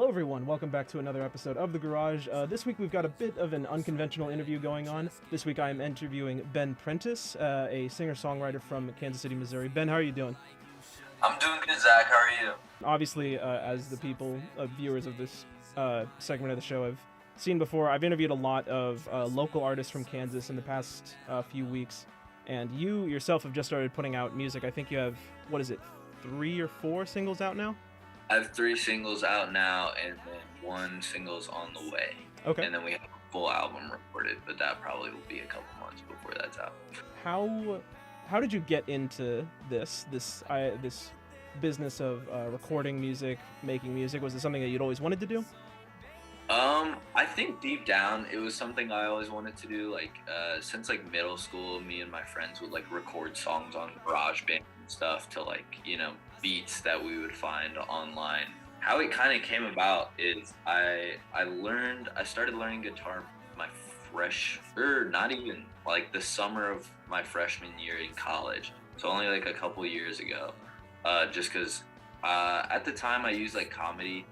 everyone, welcome back to another episode of The Garage. This week we've got a bit of an unconventional interview going on. This week I am interviewing Ben Prentice, a singer-songwriter from Kansas City, Missouri. Ben, how are you doing? I'm doing good, Zach. How are you? Obviously, as the people, viewers of this segment of the show have seen before, I've interviewed a lot of local artists from Kansas in the past few weeks, and you yourself have just started putting out music. I think you have, 3 or 4 singles out now? I have 3 singles out now, and then 1 single's on the way. Okay. And then we have a full album recorded, but that probably will be a couple months before that's out. How did you get into this business of recording music, making music? Was it something that you'd always wanted to do? I think deep down it was something I always wanted to do. Since middle school, me and my friends would record songs on GarageBand and stuff to beats that we would find online. How it kind of came about is I started learning guitar my the summer of my freshman year in college. So only a couple years ago. Just because at the time I used comedy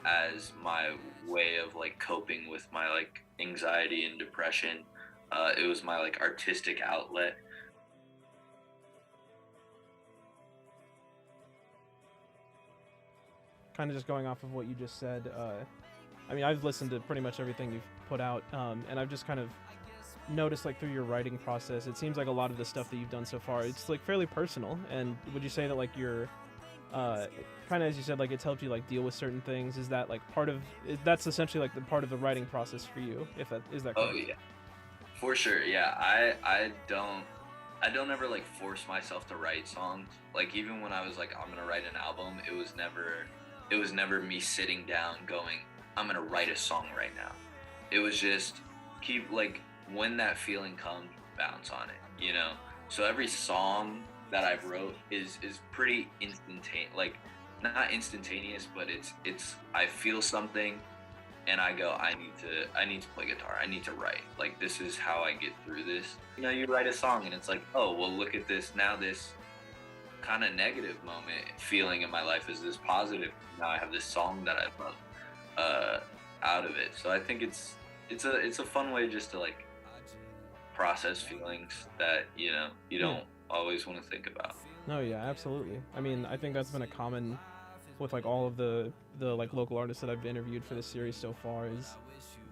as my way of coping with my anxiety and depression. It was my artistic outlet. Kind of just going off of what you just said, I've listened to pretty much everything you've put out, and I've just kind of noticed through your writing process, it seems a lot of the stuff that you've done so far, it's fairly personal. And would you say that you're kind of, as you said, it's helped you deal with certain things? Is that that's essentially the part of the writing process for you, if that is that correct? Oh yeah, for sure. Yeah, I don't ever force myself to write songs. Even when I was I'm gonna write an album, it was never me sitting down going, I'm gonna write a song right now. It was just keep when that feeling comes, bounce on it, So every song that I've wrote is pretty instantaneous, not instantaneous, but it's I feel something and I go, I need to play guitar, I need to write, this is how I get through this. You write a song and it's oh well, look at this, now this kind of negative moment feeling in my life is this positive. Now I have this song that I love out of it. So I think it's a fun way just to process feelings that you don't always want to think about. No, yeah, absolutely. I think that's been a common with all of the local artists that I've interviewed for this series so far, is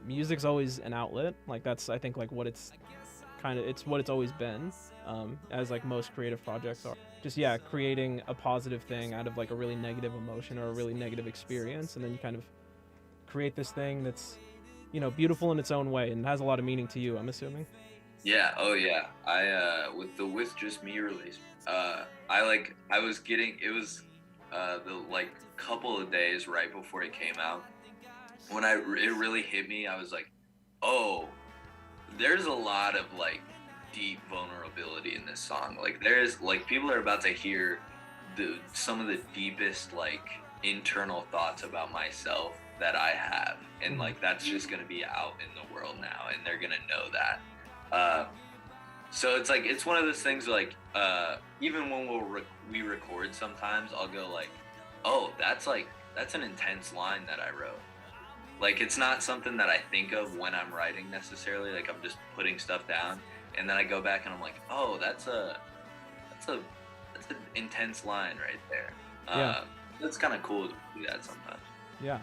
music's always an outlet. That's, I think, what it's what it's always been, as most creative projects are. Just creating a positive thing out of a really negative emotion or a really negative experience, and then you kind of create this thing that's beautiful in its own way and has a lot of meaning to you, I'm assuming. Yeah, oh yeah. I with the With Just Me release, I was getting, it was the couple of days right before it came out, when it really hit me. I was oh, there's a lot of deep vulnerability in this song. There's people are about to hear some of the deepest internal thoughts about myself that I have, and that's just gonna be out in the world now, and they're gonna know that. So it's one of those things even when we record, sometimes I'll go oh, that's an intense line that I wrote. It's not something that I think of when I'm writing necessarily. I'm just putting stuff down, and then I go back and I'm oh, that's an intense line right there. Yeah. It's kind of cool to do that sometimes. Yeah.